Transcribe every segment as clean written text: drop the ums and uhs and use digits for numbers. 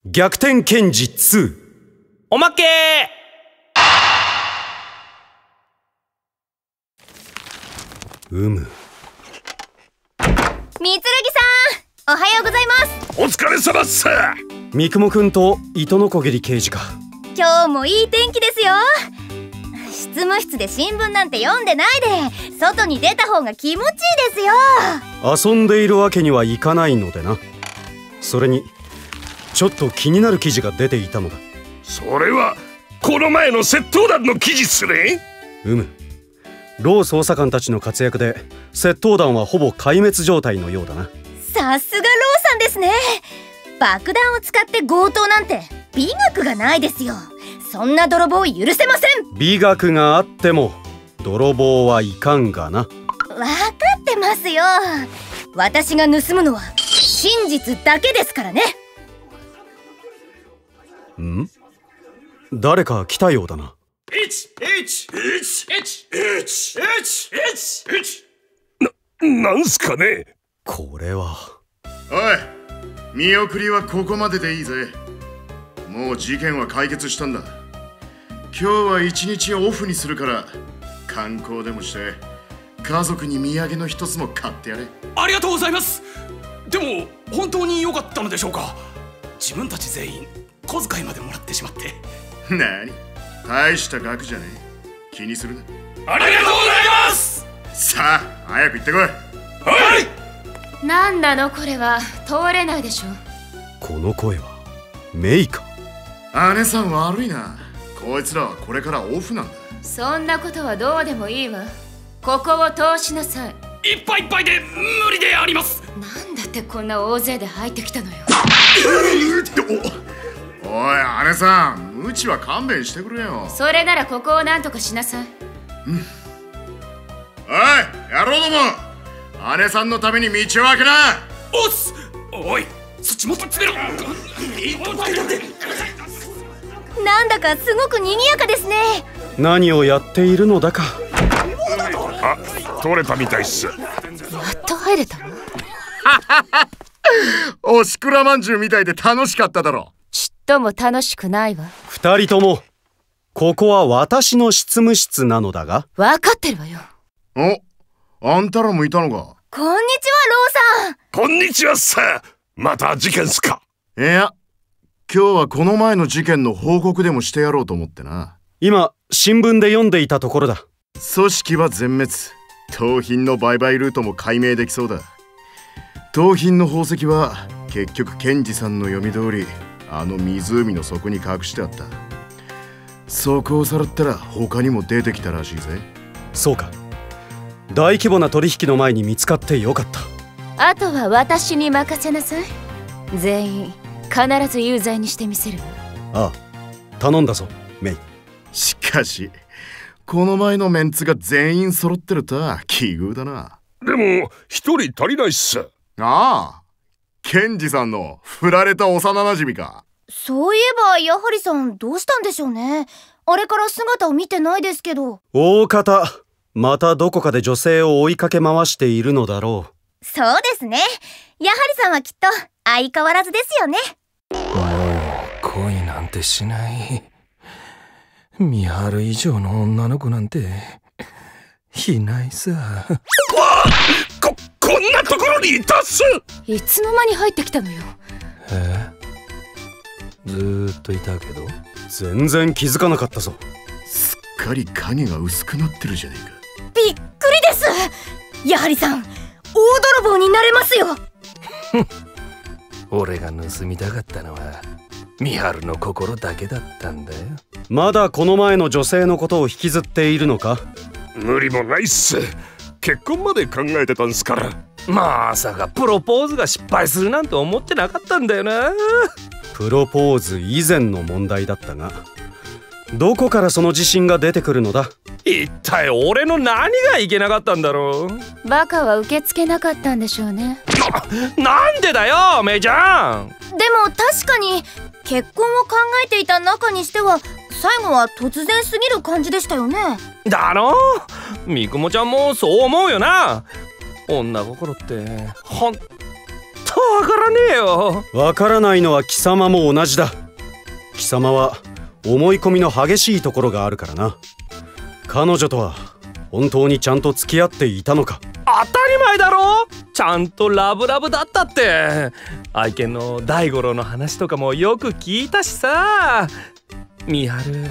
逆転検事2おまけむみつるぎさん、おはようございます。お疲れ様っす。三雲くんと糸のこぎり刑事か。今日もいい天気ですよ。執務室で新聞なんて読んでないで外に出た方が気持ちいいですよ。遊んでいるわけにはいかないのでな。それにちょっと気になる記事が出ていたのだ。それはこの前の窃盗団の記事っすね。ロー捜査官たちの活躍で窃盗団はほぼ壊滅状態のようだな。さすがローさんですね。爆弾を使って強盗なんて美学がないですよ。そんな泥棒許せません。美学があっても泥棒はいかんがな。わかってますよ。私が盗むのは真実だけですからね。誰か来たようだな。なんすかね。これは。おい、見送りはここまででいいぜ。もう事件は解決したんだ。今日は一日オフにするから観光でもして家族に土産の一つも買ってやれ。ありがとうございます。でも本当に良かったのでしょうか。自分たち全員小遣いまでもらってしまって。なに、大した額じゃねえ。気にするな。ありがとうございます。さあ早く行ってこい。はい。なんなのこれは。通れないでしょ。この声はメイか。姉さん悪いな。こいつらはこれからオフなんだ。そんなことはどうでもいいわ。ここを通しなさい。いっぱいいっぱいで無理であります。なんだってこんな大勢で入ってきたのよ。おい姉さん、無知は勘弁してくれよ。それならここをなんとかしなさい。おい野郎ども、姉さんのために道を開けな。おっす。おい、そっちもっと詰めろ。なんだかすごく賑やかですね。何をやっているのだか。あ、取れたみたいっす。やっと入れたの。おしくらまんじゅうみたいで楽しかっただろ。ちっとも楽しくないわ。二人ともここは私の執務室なのだが。分かってるわよ。お、あんたらもいたのか。こんにちはローさん。こんにちはっす。また事件っすか。いや、今日はこの前の事件の報告でもしてやろうと思ってな。今新聞で読んでいたところだ。組織は全滅、盗品の売買ルートも解明できそうだ。盗品の宝石は結局検事さんの読み通りあの湖の底に隠してあった。そこをさらったら他にも出てきたらしいぜ。そうか、大規模な取引の前に見つかってよかった。あとは私に任せなさい。全員必ず有罪にしてみせるわ。ああ、頼んだぞメイ。しかしこの前のメンツが全員揃ってるとは奇遇だな。でも一人足りないっす。ああ、検事さんの振られた幼なじみか。そういえばやはりさんどうしたんでしょうね。あれから姿を見てないですけど。大方またどこかで女性を追いかけ回しているのだろう。そうですね。やはりさんはきっと相変わらずですよね。もう恋なんてしない。美晴以上の女の子なんていないさ。こんなところにいたっす。いつの間に入ってきたのよ。ずーっといたけど。全然気づかなかったぞ。すっかり影が薄くなってるじゃねえか。びっくりです。やはりさん大泥棒になれますよ。俺が盗みたかったのは美晴の心だけだったんだよ。まだこの前の女性のことを引きずっているのか。無理もないっす。結婚まで考えてたんすから。まさかプロポーズが失敗するなんて思ってなかったんだよな。プロポーズ以前の問題だったが、どこからその自信が出てくるのだ。一体俺の何がいけなかったんだろう。バカは受け付けなかったんでしょうね。なんでだよメイちゃん。でも確かに結婚を考えていた中にしては最後は突然すぎる感じでしたよね。だろ。みくもちゃんもそう思うよな。女心ってほんとわからねえよ。わからないのは貴様も同じだ。貴様は思い込みの激しいところがあるからな。彼女とは本当にちゃんと付き合っていたのか。当たり前だろ。ちゃんとラブラブだったって。愛犬の大五郎の話とかもよく聞いたしさ。美晴、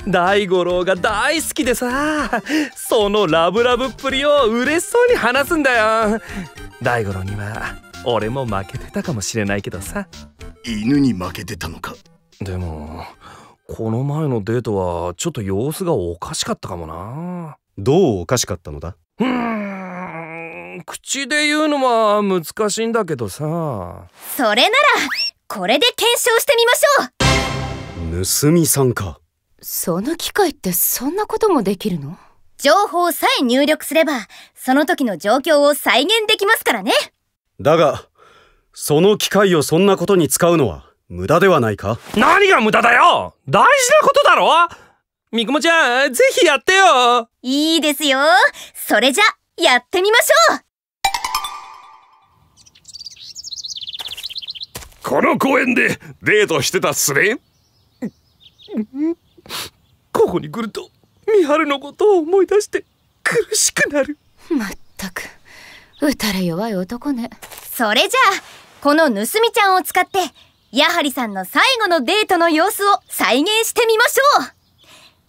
大五郎が大好きでさ、そのラブラブっぷりを嬉しそうに話すんだよ。大五郎には俺も負けてたかもしれないけどさ。犬に負けてたのか。でもこの前のデートはちょっと様子がおかしかったかもな。どうおかしかったのだ。口で言うのは難しいんだけどさ。それならこれで検証してみましょう。盗みさんか。その機械ってそんなこともできるの？情報さえ入力すればその時の状況を再現できますからね。だがその機械をそんなことに使うのは無駄ではないか。何が無駄だよ。大事なことだろ。みくもちゃん、ぜひやってよ。いいですよ。それじゃやってみましょう。この公園でデートしてたっすね。ここに来ると美晴のことを思い出して苦しくなる。まったく打たれ弱い男ね。それじゃあこの盗みちゃんを使ってやはりさんの最後のデートの様子を再現してみましょう。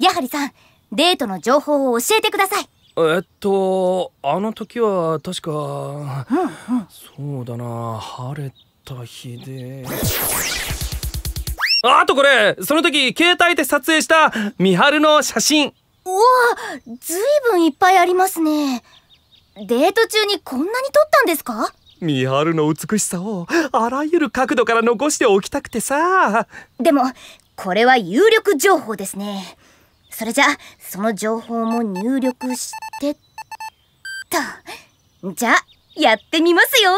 やはりさん、デートの情報を教えてください。あの時は確か、そうだな、晴れた日で。あとこれ、その時携帯で撮影した美晴の写真。うわ、ずいぶんいっぱいありますね。デート中にこんなに撮ったんですか？美晴の美しさをあらゆる角度から残しておきたくてさ。でもこれは有力情報ですね。それじゃあその情報も入力してと。じゃあやってみますよ。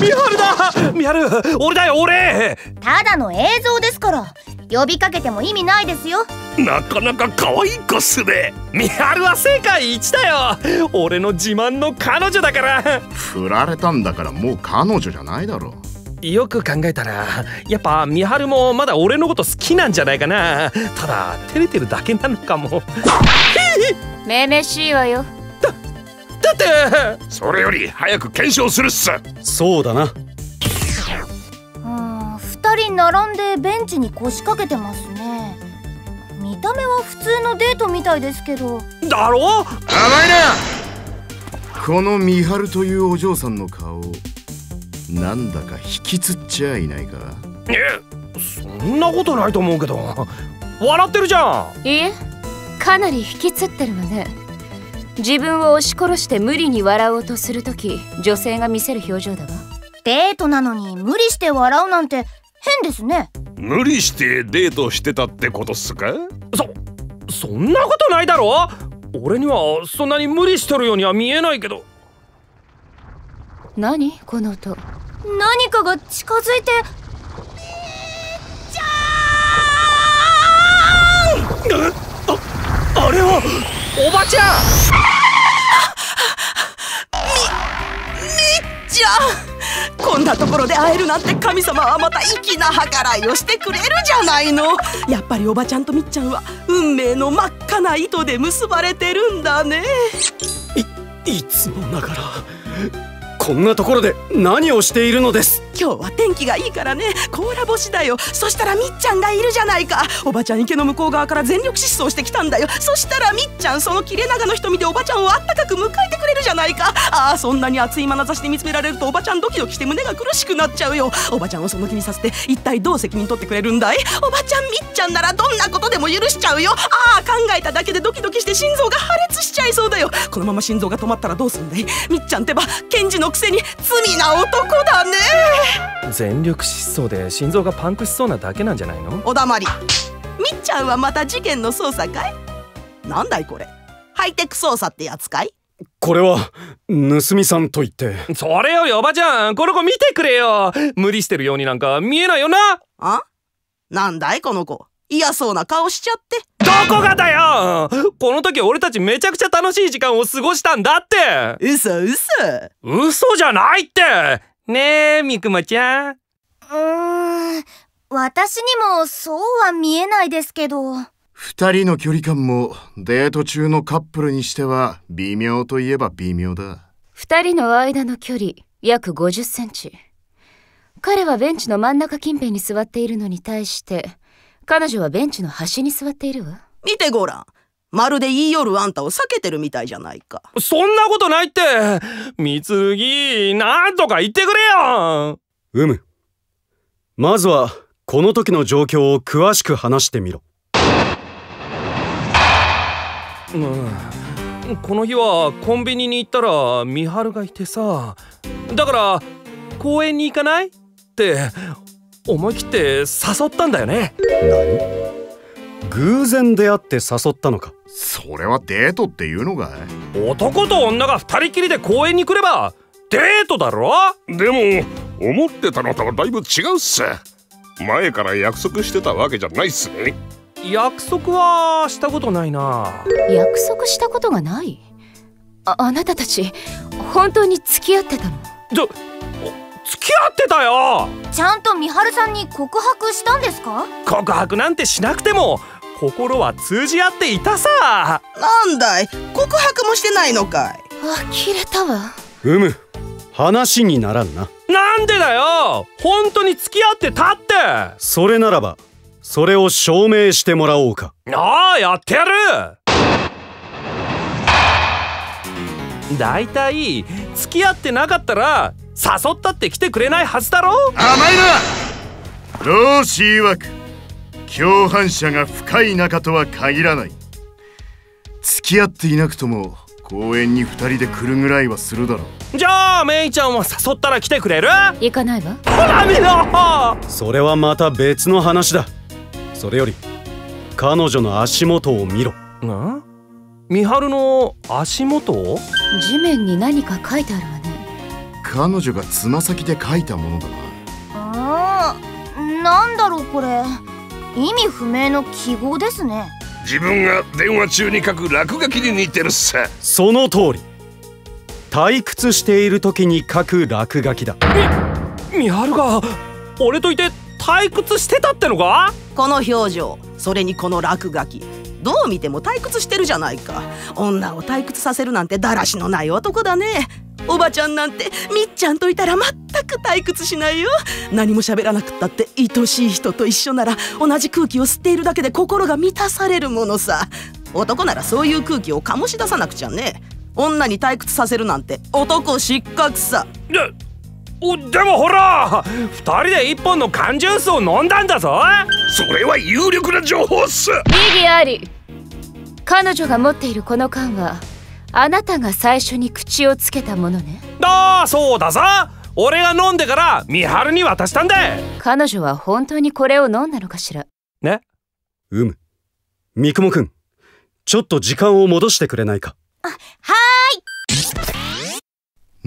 美晴だ。美晴、俺だよ俺。ただの映像ですから呼びかけても意味ないですよ。なかなか可愛い子っすね。美晴は世界一だよ。俺の自慢の彼女だから。振られたんだからもう彼女じゃないだろ。よく考えたらやっぱ美晴もまだ俺のこと好きなんじゃないかな。ただ照れてるだけなのかも。めめしいわよ。だってそれより早く検証するっす。そうだな。2人並んでベンチに腰掛けてますね。見た目は普通のデートみたいですけど。だろ。甘いな。この美晴というお嬢さんの顔なんだか引きつっちゃいないか。そんなことないと思うけど。笑ってるじゃん。いえ、かなり引きつってるわね。自分を押し殺して無理に笑おうとするとき女性が見せる表情だわ。デートなのに無理して笑うなんて変ですね。無理してデートしてたってことっすか？そんなことないだろ。俺にはそんなに無理してるようには見えないけど。何この音。何かが近づいて。あれはおばちゃん。みっちゃん、こんなところで会えるなんて神様はまた粋な計らいをしてくれるじゃないの。やっぱりおばちゃんとみっちゃんは運命の真っ赤な糸で結ばれてるんだね。いつもながらこんなところで何をしているのです。今日は天気がいいからね、甲羅干しだよ。そしたらみっちゃんがいるじゃないか。おばちゃん池の向こう側から全力疾走してきたんだよ。そしたらみっちゃんその切れ長の瞳でおばちゃんをあったかく迎えてくれるじゃないか。ああ、そんなに熱い眼差しで見つめられるとおばちゃんドキドキして胸が苦しくなっちゃうよ。おばちゃんをその気にさせて一体どう責任取ってくれるんだい。おばちゃんみっちゃんならどんなことでも許しちゃうよ。ああ、考えただけでドキドキして心臓が破裂しちゃいそうだよ。このまま心臓が止まったらどうするんだい。みっちゃんってば検事のくせに罪な男だね。全力疾走で心臓がパンクしそうなだけなんじゃないの。おだまり。みっちゃんはまた事件の捜査かい。なんだいこれ、ハイテク捜査ってやつかい。これは盗みさんと言って。それよりおばちゃん、この子見てくれよ。無理してるようになんか見えないよな。あ、なんだいこの子、嫌そうな顔しちゃって。どこがだよ。この時俺たちめちゃくちゃ楽しい時間を過ごしたんだって。嘘じゃないって。ねえみくまちゃん。私にもそうは見えないですけど。二人の距離感もデート中のカップルにしては微妙といえば微妙だ。二人の間の距離約50センチ。彼はベンチの真ん中近辺に座っているのに対して彼女はベンチの端に座っているわ。見てごらん。まるで言いよるあんたを避けてるみたいじゃないか。そんなことないって。みつぎ、なんとか言ってくれよ。まずはこの時の状況を詳しく話してみろ。この日はコンビニに行ったら美晴がいてさ、だから公園に行かないって思い切って誘ったんだよね。何？偶然出会って誘ったのか？それはデートっていうのかい？男と女が二人きりで公園に来ればデートだろ？でも思ってたのとはだいぶ違うっす。前から約束してたわけじゃないっすね。約束はしたことないな。約束したことがない？あなたたち本当に付き合ってたの？付き合ってたよ。ちゃんと美晴さんに告白したんですか？告白なんてしなくても心は通じ合っていたさ。なんだい、告白もしてないのかい？呆れたわ。話にならんな。なんでだよ。本当に付き合ってたって。それならばそれを証明してもらおうか。ああ、やってやる。だいたい付き合ってなかったら誘ったって来てくれないはずだろ。甘いな。老子曰く共犯者が深い仲とは限らない。付き合っていなくとも公園に2人で来るぐらいはするだろう。じゃあメイちゃんは誘ったら来てくれる？行かないわ。ほら見ろ。それはまた別の話だ。それより彼女の足元を見ろ。美晴の足元？地面に何か書いてあるわね。彼女がつま先で書いたものだな。なんだろうこれ。意味不明の記号ですね。自分が電話中に書く落書きに似てるっす。その通り。退屈している時に書く落書きだ。美晴が俺といて退屈してたってのか？この表情、それにこの落書き、どう見ても退屈してるじゃないか。女を退屈させるなんてだらしのない男だね。おばちゃんなんてみっちゃんといたら全く退屈しないよ。何も喋らなくったって愛しい人と一緒なら同じ空気を吸っているだけで心が満たされるものさ。男ならそういう空気を醸し出さなくちゃね。女に退屈させるなんて男失格さ。でもほら、二人で一本の缶ジュースを飲んだんだぞ。それは有力な情報っす。異議あり。彼女が持っているこの缶はあなたが最初に口をつけたものね。ああ、そうだぞ。俺が飲んでから美晴に渡したんだ。彼女は本当にこれを飲んだのかしらね。三雲くん、ちょっと時間を戻してくれないか。はー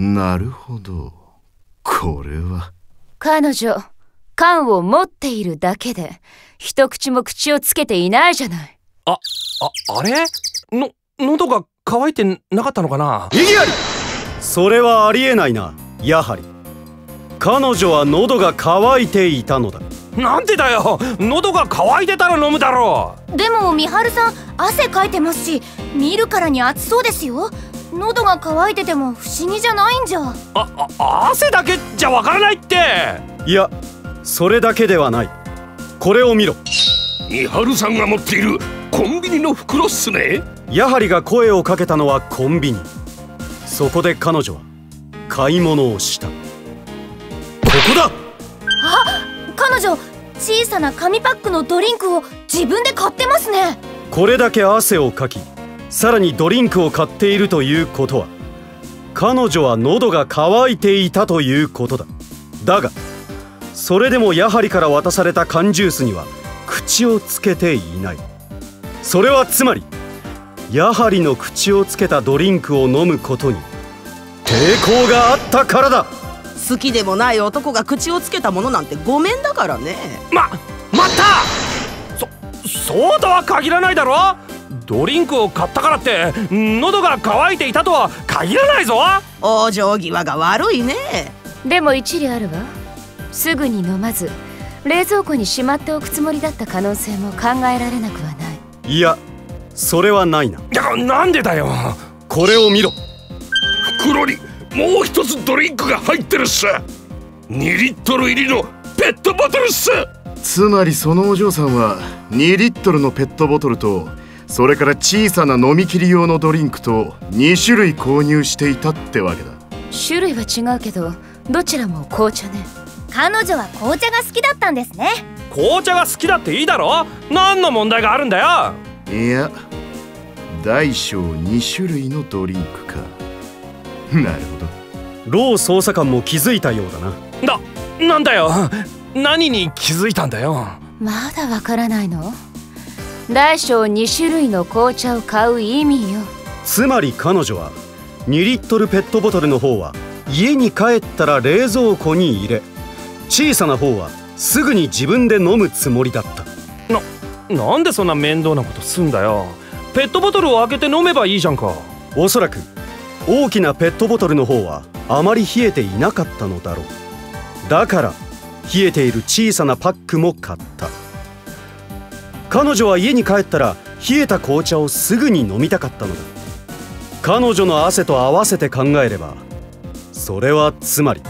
い。なるほど。これは彼女缶を持っているだけで一口も口をつけていないじゃない。あれ？喉が渇いてなかったのかな？異議あり。それはありえないな。やはり彼女は喉が渇いていたのだ。なんでだよ。喉が渇いてたら飲むだろう。でも美晴さん汗かいてますし、見るからに暑そうですよ。喉が渇いてても不思議じゃないんじゃ。汗だけじゃわからないって。いや、それだけではない。これを見ろ。美晴さんが持っているコンビニの袋っすね。やはりが声をかけたのはコンビニ。そこで彼女は買い物をした。ここだ。彼女小さな紙パックのドリンクを自分で買ってますね。これだけ汗をかき、さらにドリンクを買っているということは、彼女は喉が渇いていたということだ。だがそれでもやはりから渡された缶ジュースには口をつけていない。それはつまりやはりの口をつけたドリンクを飲むことに抵抗があったからだ。好きでもない男が口をつけたものなんてごめんだからね。待った。そうとは限らないだろ。ドリンクを買ったからって喉が渇いていたとは限らないぞ。往生際が悪いね。でも一理あるわ。すぐに飲まず冷蔵庫にしまっておくつもりだった可能性も考えられなくはない。いや、それはないな。なんでだよ。これを見ろ。袋にもう一つドリンクが入ってるっす。2リットル入りのペットボトルっす。つまりそのお嬢さんは2リットルのペットボトルとそれから小さな飲み切り用のドリンクと2種類購入していたってわけだ。種類は違うけどどちらも紅茶ね。彼女は紅茶が好きだったんですね。紅茶が好きだっていいだろ。何の問題があるんだよ。いや、大小2種類のドリンクか。なるほど。ロー捜査官も気づいたようだな。なんだよ。何に気づいたんだよ。まだわからないの？大小2種類の紅茶を買う意味よ。つまり彼女は2リットルペットボトルの方は家に帰ったら冷蔵庫に入れ、小さな方はすぐに自分で飲むつもりだった。なんでそんな面倒なことすんだよ。ペットボトルを開けて飲めばいいじゃんか。おそらく大きなペットボトルの方はあまり冷えていなかったのだろう。だから冷えている小さなパックも買った。彼女は家に帰ったら冷えた紅茶をすぐに飲みたかったのだ。彼女の汗と合わせて考えれば、それはつまり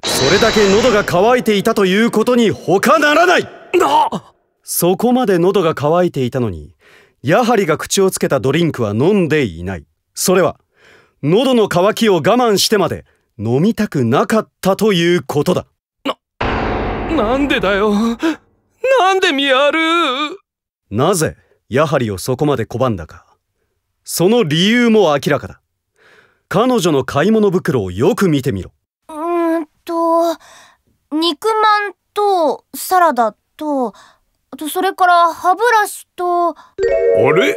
それだけ喉が渇いていたということに他ならない。そこまで喉が渇いていたのにやはりが口をつけたドリンクは飲んでいない。それは喉の渇きを我慢してまで飲みたくなかったということだ。なんでだよ。なんでミハル。なぜやはりをそこまで拒んだか、その理由も明らかだ。彼女の買い物袋をよく見てみろ。肉まんとサラダと、あとそれから歯ブラシと。あれ、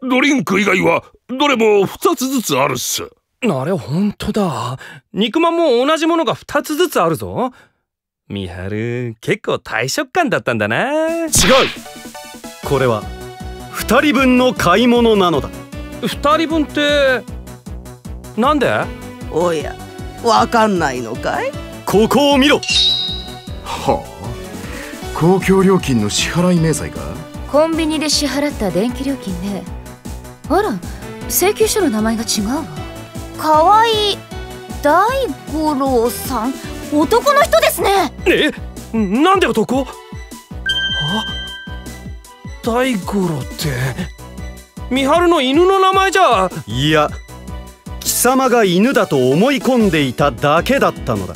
ドリンク以外はどれも2つずつあるっす。あれ、ほんとだ。肉まんも同じものが2つずつあるぞ。ミハル、結構大食感だったんだな。違う。これは2人分の買い物なのだ。2人分ってなんで？おや、わかんないのかい？ここを見ろ。はあ、公共料金の支払い明細か。コンビニで支払った電気料金ね。あら、請求書の名前が違うわ。河合大五郎さん、男の人ですね。なんで男？大五郎ってミハルの犬の名前じゃ。いや、貴様が犬だと思い込んでいただけだったのだ。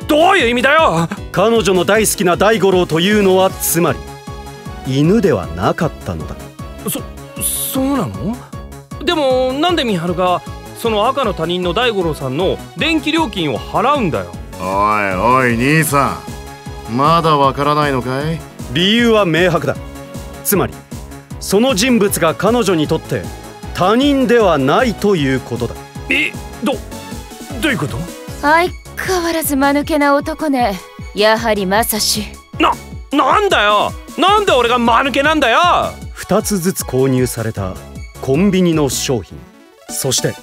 どういう意味だよ。彼女の大好きな大五郎というのはつまり犬ではなかったのだ。そうなの？でもなんでミハルがその赤の他人の大五郎さんの電気料金を払うんだよ。おいおい兄さん、まだわからないのかい？理由は明白だ。つまりその人物が彼女にとって他人ではないということだ。どういうこと？相変わらず間抜けな男ね。やはりまさし。なんだよ。なんで俺が間抜けなんだよ。2つずつ購入されたコンビニの商品、そして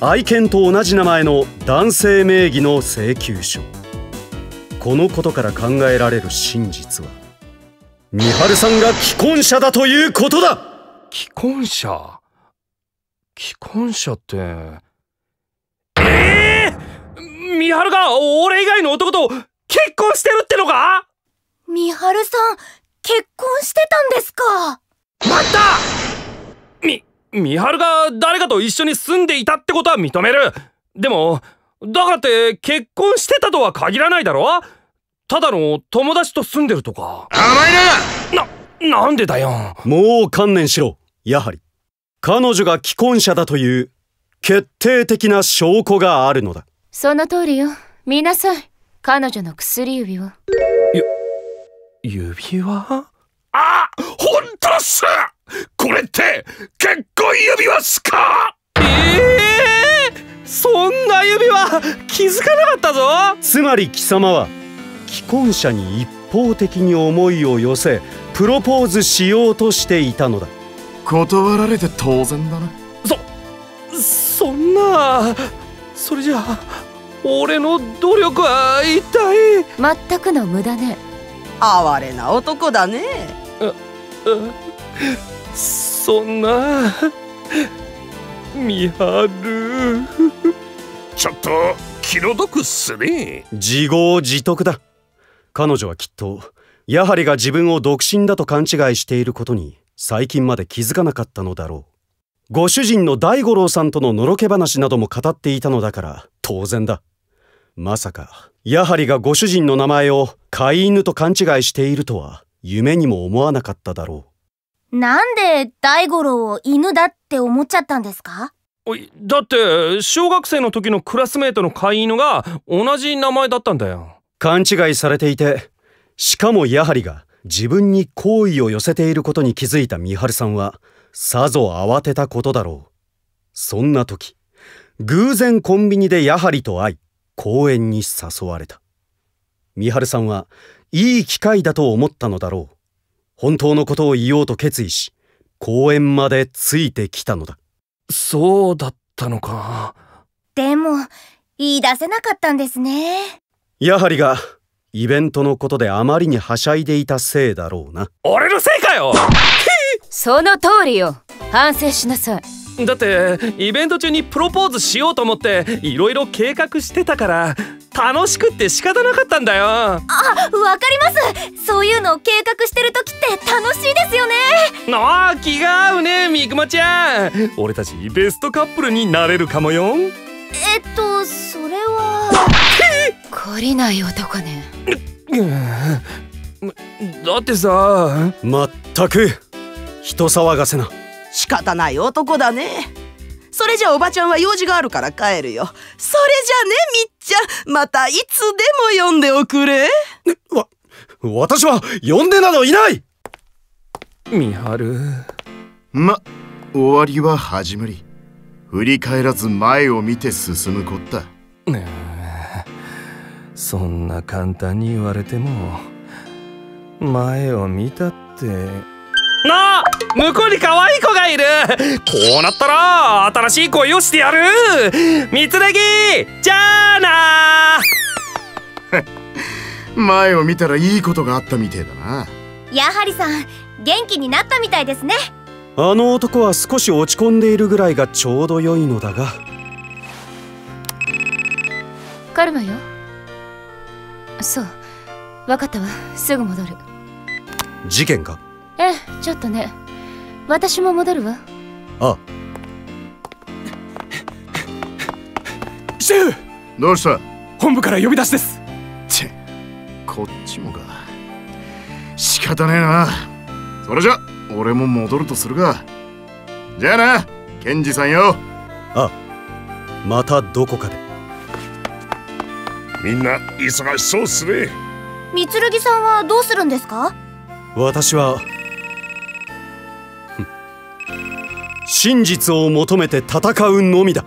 愛犬と同じ名前の男性名義の請求書。このことから考えられる真実はミハルさんが既婚者だということだ。既婚者？既婚者ってミハルが俺以外の男と結婚してるってのか？ミハルさん、結婚してたんですか？待った！ミハルが誰かと一緒に住んでいたってことは認める。でもだからって結婚してたとは限らないだろ。ただの友達と住んでるとか。甘いな。なんでだよ。もう観念しろ。やはり彼女が既婚者だという決定的な証拠があるのだ。その通りよ。見なさい、彼女の薬指を。指輪？あ、ほんとっす。これって結婚指輪っすか？そんな指輪気づかなかったぞ。つまり貴様は既婚者に一方的に思いを寄せプロポーズしようとしていたのだ。断られて当然だな。そんな。それじゃあ俺の努力は一体。全くの無駄ね。哀れな男だね。そんな。ミハル、ちょっと気の毒っすね。自業自得だ。彼女はきっとやはりが自分を独身だと勘違いしていることに最近まで気づかなかったのだろう。ご主人の大五郎さんとののろけ話なども語っていたのだから当然だ。まさかやはりがご主人の名前を飼い犬と勘違いしているとは夢にも思わなかっただろう。なんで大五郎を犬だって思っちゃったんですか？だって小学生の時のクラスメートの飼い犬が同じ名前だったんだよ。勘違いされていて、しかもやはりが自分に好意を寄せていることに気づいた美晴さんはさぞ慌てたことだろう。そんな時偶然コンビニでやはりと会い公園に誘われた。美晴さんはいい機会だと思ったのだろう。本当のことを言おうと決意し公園までついてきたのだ。そうだったのか。でも言い出せなかったんですね。やはりがイベントのことであまりにはしゃいでいたせいだろうな。俺のせいかよ。その通りよ。反省しなさい。だってイベント中にプロポーズしようと思っていろいろ計画してたから楽しくって仕方なかったんだよ。わかります。そういうのを計画してる時って楽しいですよね。気が合うね、みくまちゃん。俺たちベストカップルになれるかもよ。それは懲りない男ね。だってさ。まったく人騒がせな。仕方ない男だね。それじゃおばちゃんは用事があるから帰るよ。それじゃね、みっちゃん、またいつでも呼んでおくれ。私は呼んでなどいない。みはる。終わりは始まり。振り返らず前を見て進むこった。そんな簡単に言われても前を見たって。向こうに可愛い子がいる。こうなったら新しい恋をしてやる。みつれぎじゃあな。前を見たらいいことがあったみてえだな。やはりさん元気になったみたいですね。あの男は少し落ち込んでいるぐらいがちょうど良いのだが。カルマよ。そう、分かったわ。すぐ戻る。事件か？ちょっとね。私も戻るわ。シェフ、どうした？本部から呼び出しです。こっちもか。仕方ねえな。それじゃ俺も戻るとするか。じゃあな、ケンジさんよ。またどこかで。みんな忙しそうっすね。みつるぎさんはどうするんですか？私は真実を求めて戦うのみだ。